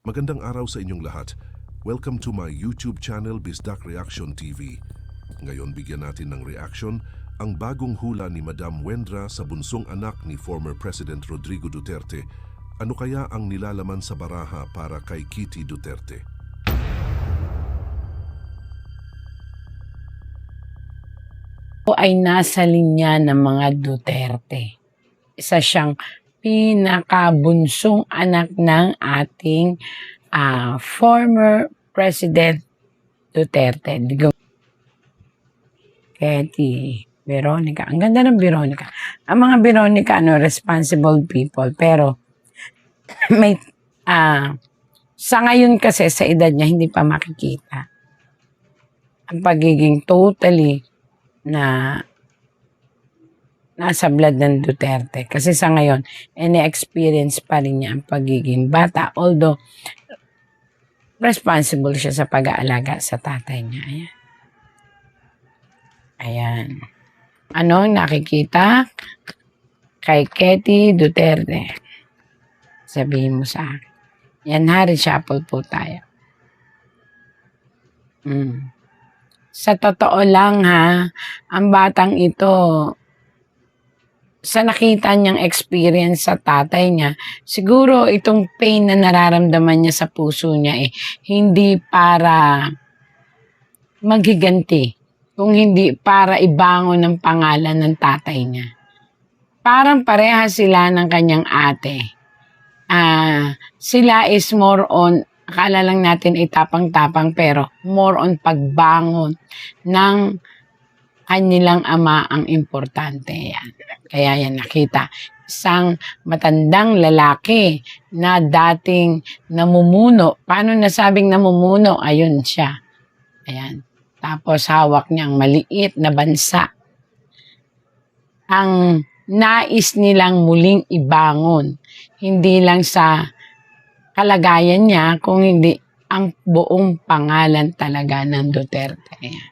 Magandang araw sa inyong lahat. Welcome to my YouTube channel, Bisdak Reaction TV. Ngayon bigyan natin ng reaction ang bagong hula ni Madam Wendra sa bunsong anak ni former President Rodrigo Duterte. Ano kaya ang nilalaman sa baraha para kay Kitty Duterte? Ay nasa linya ng mga Duterte. Isa siyang pinakabunsong anak ng ating former President Duterte. Kitty, Veronica. Ang ganda ng Veronica. Ang mga Veronica, responsible people. Pero, may, sa ngayon kasi, sa edad niya, hindi pa makikita ang pagiging totally na nasa blood ng Duterte. Kasi sa ngayon, experience pa rin niya ang pagiging bata. Although, responsible siya sa pag-aalaga sa tatay niya. Ayan. Ayan. Ano ang nakikita kay Kitty Duterte? Sabihin mo sa akin. Yan, reshuffle po tayo. Sa totoo lang ang batang ito, sa nakita niyang experience sa tatay niya, siguro itong pain na nararamdaman niya sa puso niya hindi para maghiganti, kung hindi para ibangon ng pangalan ng tatay niya. Parang pareha sila ng kanyang ate. Sila is more on, akala lang natin tapang-tapang, pero more on pagbangon ng kanilang ama ang importante. Yan. Kaya yan nakita. Isang matandang lalaki na dating namumuno. Paano nasabing namumuno? Ayun siya. Ayan. Tapos hawak niyang maliit na bansa. Ang nais nilang muling ibangon. Hindi lang sa kalagayan niya, kung hindi ang buong pangalan talaga ng Duterte. Ayan.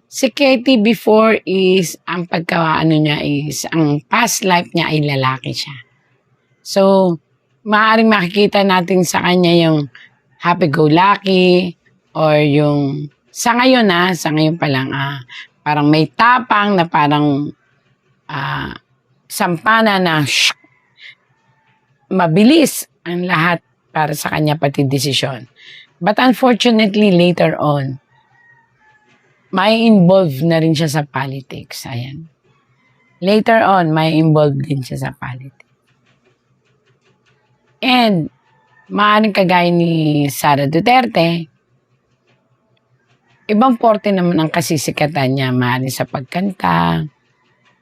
Si Kitty before is, ang niya is, ang past life niya ay lalaki siya. So, maaaring makikita natin sa kanya yung happy-go-lucky or yung, sa ngayon pa lang, parang may tapang na parang sampana na mabilis ang lahat para sa kanya pati desisyon. But unfortunately, later on, may involved na rin siya sa politics. Ayan. Later on, may involved din siya sa politics. And, maaaring kagaya ni Sara Duterte, ibang porte naman ang kasisikatan niya. Maaaring sa pagkanta,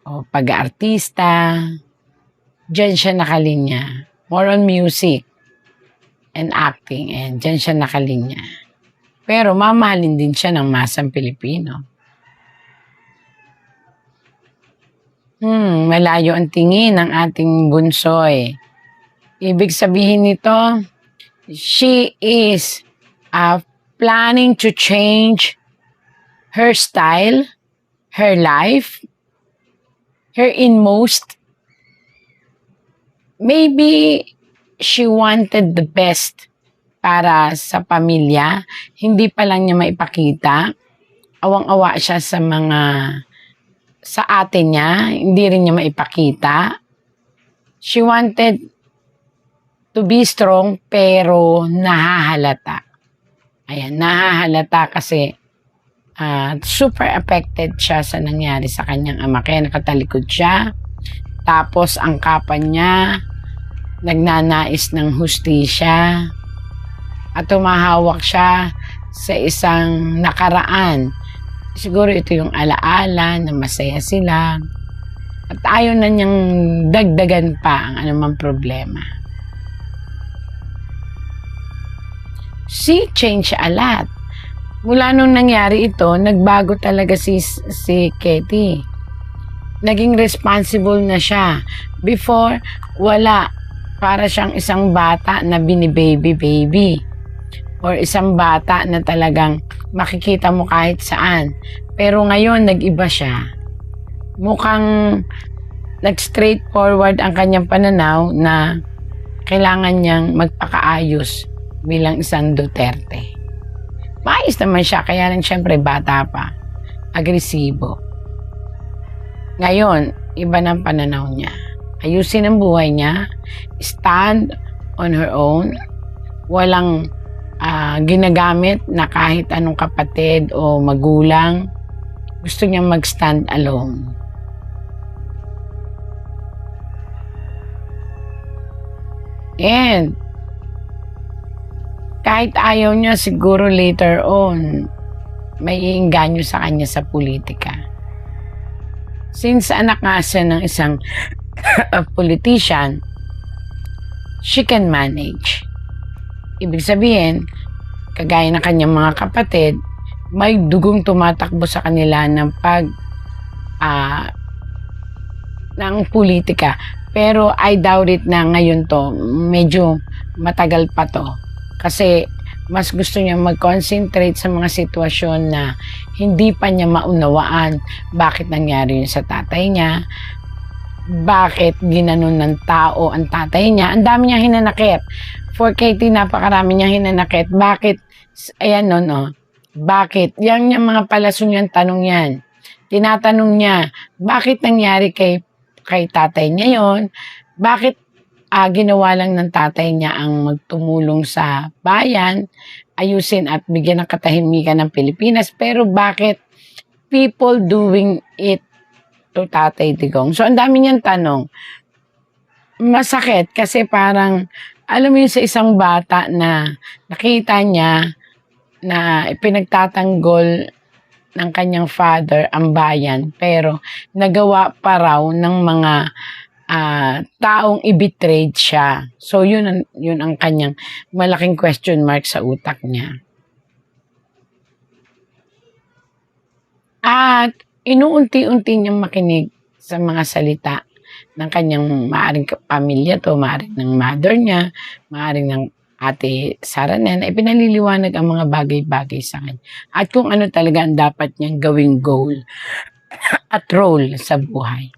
o pag-aartista. Diyan siya nakalinya. More on music and acting, and dyan siya nakalinya. Pero mamahalin din siya ng masang Pilipino. Malayo ang tingin ng ating bunsoy. Ibig sabihin nito, she is planning to change her style, her life, her inmost. Maybe she wanted the best para sa pamilya. Hindi pa lang niya maipakita. Awang-awa siya sa ate niya. Hindi rin niya maipakita. She wanted to be strong, pero nahahalata. Ayan, nahahalata kasi super affected siya sa nangyari sa kanyang ama. Kaya nakatalikod siya. Tapos ang kapan niya, nagnanais ng hustisya at tumahawak siya sa isang nakaraan. Siguro ito yung alaala na masaya sila at ayaw na niyang dagdagan pa ang anumang problema. She changed a lot. Mula nung nangyari ito, nagbago talaga si Kitty. Naging responsible na siya. Before, wala. Para siyang isang bata na bini-baby. Or isang bata na talagang makikita mo kahit saan. Pero ngayon, nag-iba siya. mukhang nag-straightforward ang kanyang pananaw na kailangan niyang magpakaayos bilang isang Duterte. Maayos naman siya, kaya lang siyempre bata pa, agresibo. Ngayon, iba ng pananaw niya. Ayusin ang buhay niya, stand on her own, walang ginagamit na kahit anong kapatid o magulang. Gusto niya mag-stand alone. And kahit ayaw niya, siguro later on, may iinganyo sa kanya sa politika. Since anak nga siya ng isang politician, she can manage. Ibig sabihin, kagaya ng kanyang mga kapatid, may dugong tumatakbo sa kanila ng ng politika. Pero I doubt it na ngayon to, medyo matagal pa to. Kasi mas gusto niya mag-concentrate sa mga sitwasyon na hindi pa niya maunawaan bakit nangyari yun sa tatay niya, bakit ginanon ng tao ang tatay niya. Ang dami niyang hinanakit. For Katie, napakarami niyang hinanakit. Bakit? Ayan bakit? Yan yung mga palason niyang tanong yan. Tinatanong niya, bakit nangyari kay tatay niya yon? Bakit ginawa lang ng tatay niya ang magtumulong sa bayan, ayusin at bigyan ng katahimikan ng Pilipinas, pero bakit people doing it to Tatay Digong? So, ang dami niyang tanong. Masakit kasi parang, alam mo yun sa isang bata na nakita niya na pinagtatanggol ng kanyang father ang bayan, pero nagawa pa raw ng mga taong i-betrayed siya. So, yun ang kanyang malaking question mark sa utak niya. At inuunti-unti niyang makinig sa mga salita ng kanyang maaring pamilya to, maaring ng mother niya, maaring ng ate Sara na pinaliliwanag ang mga bagay-bagay sa kanya. At kung ano talaga ang dapat niyang gawing goal at role sa buhay.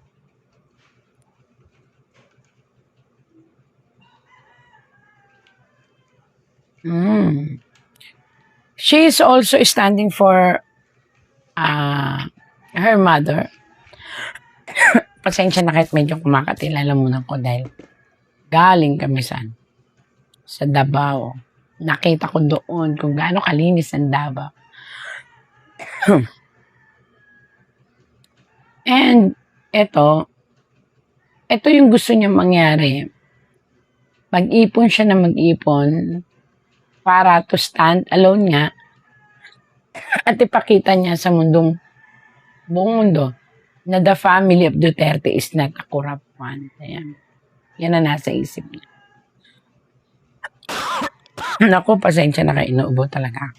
She is also standing for her mother. Pasensya na kahit medyo kumakatilala muna ko dahil galing kami sa Davao. Nakita ko doon kung gaano kalinis ang Davao. And ito yung gusto niya mangyari. Mag-ipon siya na mag-ipon para to stand alone nga at ipakita niya sa buong mundo na the family of Duterte is not a corrupt one. Ayan. Yan na nasa isip niya. Naku, pasensya na kayo, inuubo talaga.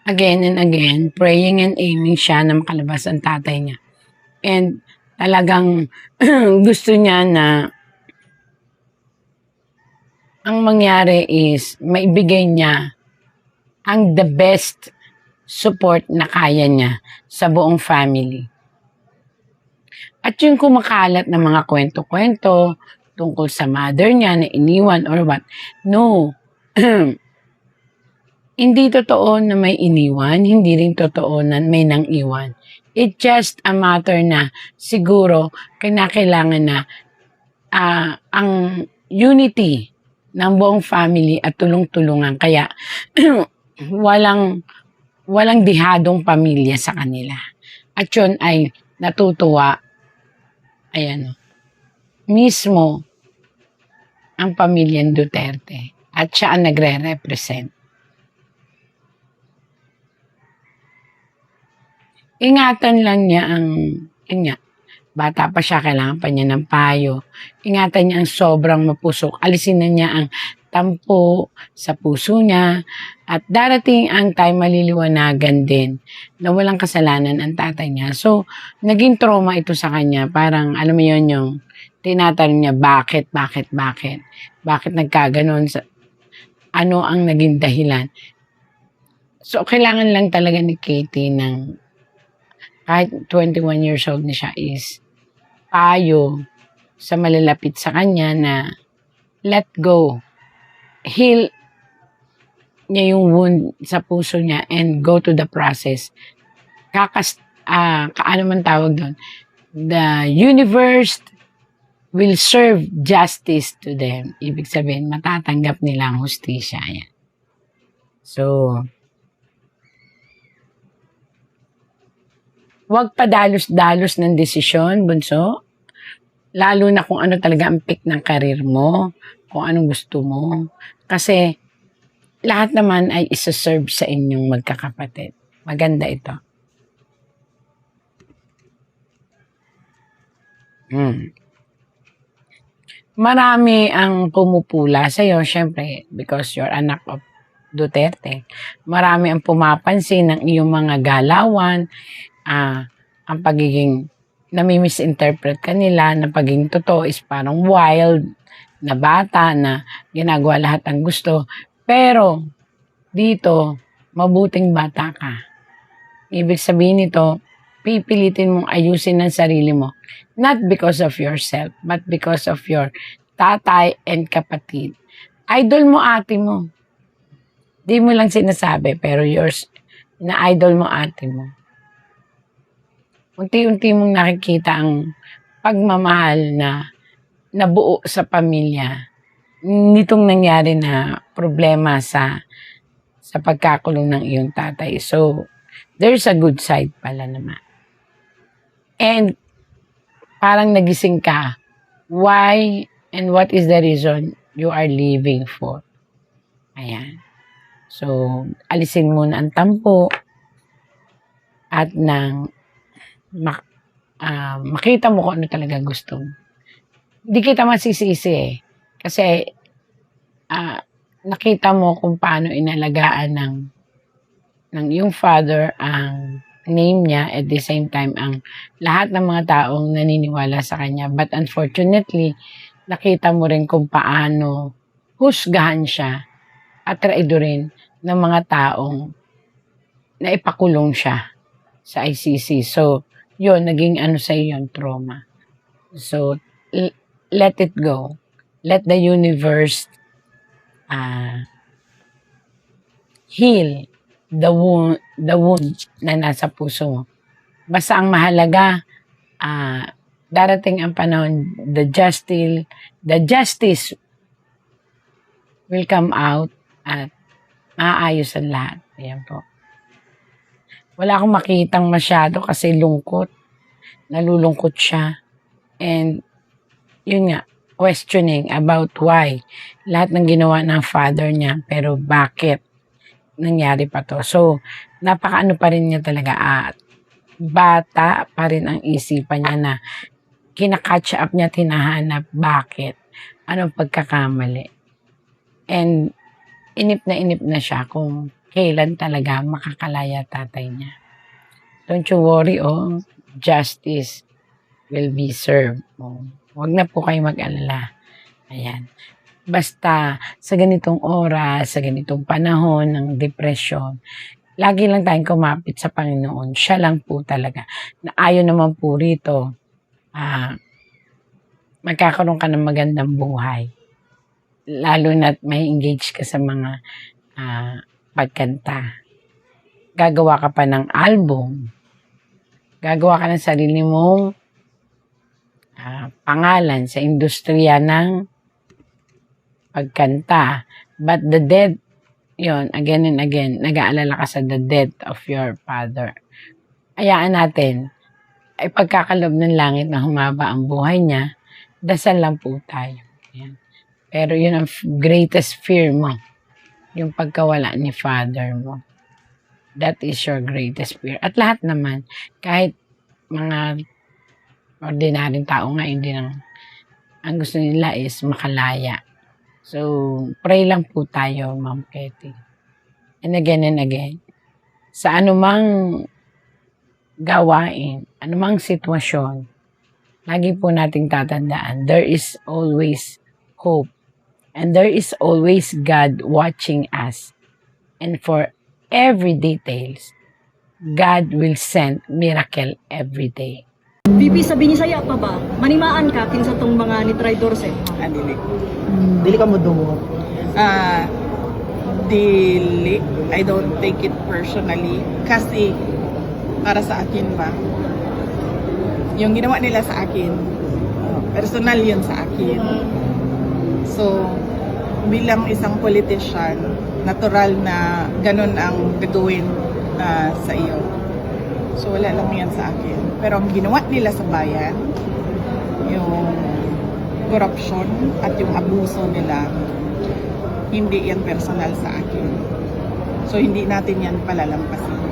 Again and again, praying and aiming siya na makalabas ang tatay niya. And talagang gusto niya na ang mangyari is maibigay niya ang the best support na kaya niya sa buong family. At yung kumakalat ng mga kwento-kwento tungkol sa mother niya na iniwan or what, no. Hindi totoo na may iniwan, hindi rin totoo na may nang iwan. It's just a matter na siguro kailangan na ang unity ng buong family at tulong-tulungan. Kaya walang dihadong pamilya sa kanila. At yun ay natutuwa, ayan, mismo ang pamilyang Duterte. At siya ang nagre-represent. Ingatan lang niya bata pa siya, kailangan pa niya ng payo. Ingatan niya ang sobrang mapusok. Alisin na niya ang tampo sa puso niya. At darating ang time maliliwanagan din na walang kasalanan ang tatay niya. So, naging trauma ito sa kanya. Parang, alam mo yun, yung tinatanong niya, bakit? Bakit nagkaganon? Ano ang naging dahilan? So, kailangan lang talaga ni Katie ng kahit 21 years old na siya is payo sa malalapit sa kanya na let go. Heal niya yung wound sa puso niya and go to the process. Ano man tawag doon? The universe will serve justice to them. Ibig sabihin, matatanggap nila ang hustisya. Yan. So, huwag padalos-dalos ng desisyon, bunso. Lalo na kung ano talaga ang pick ng karir mo, kung anong gusto mo. Kasi, lahat naman ay isa-serve sa inyong magkakapatid. Maganda ito. Marami ang pumupula sa'yo, syempre, because you're anak of Duterte. Marami ang pumapansin ng iyong mga galawan, ang pagiging nami-misinterpret kanila, na pagiging totoo is parang wild na bata na ginagawa lahat ang gusto. Pero, dito, mabuting bata ka. Ibig sabihin nito, pipilitin mong ayusin ang sarili mo. Not because of yourself, but because of your tatay and kapatid. Idol mo ate mo. Di mo lang sinasabi, pero yours, na idol mo ate mo. Unti-unti mong nakikita ang pagmamahal na nabuo sa pamilya nitong nangyari na problema sa pagkakulong ng iyong tatay. So, there's a good side pala naman. And, parang nagising ka. Why and what is the reason you are living for? Ayan. So, alisin muna ang tampo at nang makita mo kung ano talaga gusto mo. Hindi kita masisisi eh. Kasi, nakita mo kung paano inalagaan ng iyong father ang name niya, at the same time ang lahat ng mga taong naniniwala sa kanya. But unfortunately, nakita mo rin kung paano husgahan siya at traidorin ng mga taong naipakulong siya sa ICC. So, yun, naging sa iyo yung trauma. So, let it go. Let the universe heal the wound na nasa puso mo. Basta ang mahalaga, darating ang panahon, the justice will come out at maayos ang lahat. Ayan po. Wala akong makitang masyado kasi lungkot. Nalulungkot siya. And, yun nga, questioning about why. Lahat ng ginawa ng father niya, pero bakit nangyari pa to? So, napakaano pa rin niya talaga at bata pa rin ang isipan niya na kinakatch up niya, tinahanap bakit, anong pagkakamali. And inip na siya kung kailan talaga makakalaya tatay niya. Don't you worry, justice will be served. Huwag na po kayo mag-alala. Ayan. Basta sa ganitong oras, sa ganitong panahon ng depression, lagi lang tayong kumapit sa Panginoon. Siya lang po talaga. Na ayaw naman po rito, magkakaroon ka ng magandang buhay. Lalo na't may engage ka sa mga pagkanta. Gagawa ka pa ng album. Gagawa ka ng sarili mong pangalan sa industriya ng pagkanta. But the death, yun, again and again, nag-aalala ka sa the death of your father. Hayaan natin, ay pagkakalob ng langit na humaba ang buhay niya, dasal lang po tayo. Yan. Pero yun ang greatest fear mo, yung pagkawala ni father mo. That is your greatest fear. At lahat naman, kahit mga ordinaryong tao nga, hindi lang, ang gusto nila is makalaya. So, pray lang po tayo, Ma'am Katie. And again, sa anumang gawain, anumang sitwasyon, lagi po nating tatandaan, there is always hope. And there is always God watching us. And for every details, God will send miracle every day. VP, sabi ni saya pa ba? Manimaan ka kinsa tong mga ni Tridor se. Dili. Dili ka mo dumot. Dili. I don't take it personally. Kasi, para sa akin ba, yung ginawa nila sa akin, personal yun sa akin. So, bilang isang politician, natural na ganun ang gagawin sa iyo. So, wala lang yan sa akin. Pero ang ginawa nila sa bayan, yung corruption at yung abuso nila, hindi yan personal sa akin. So, hindi natin yan palalampasin.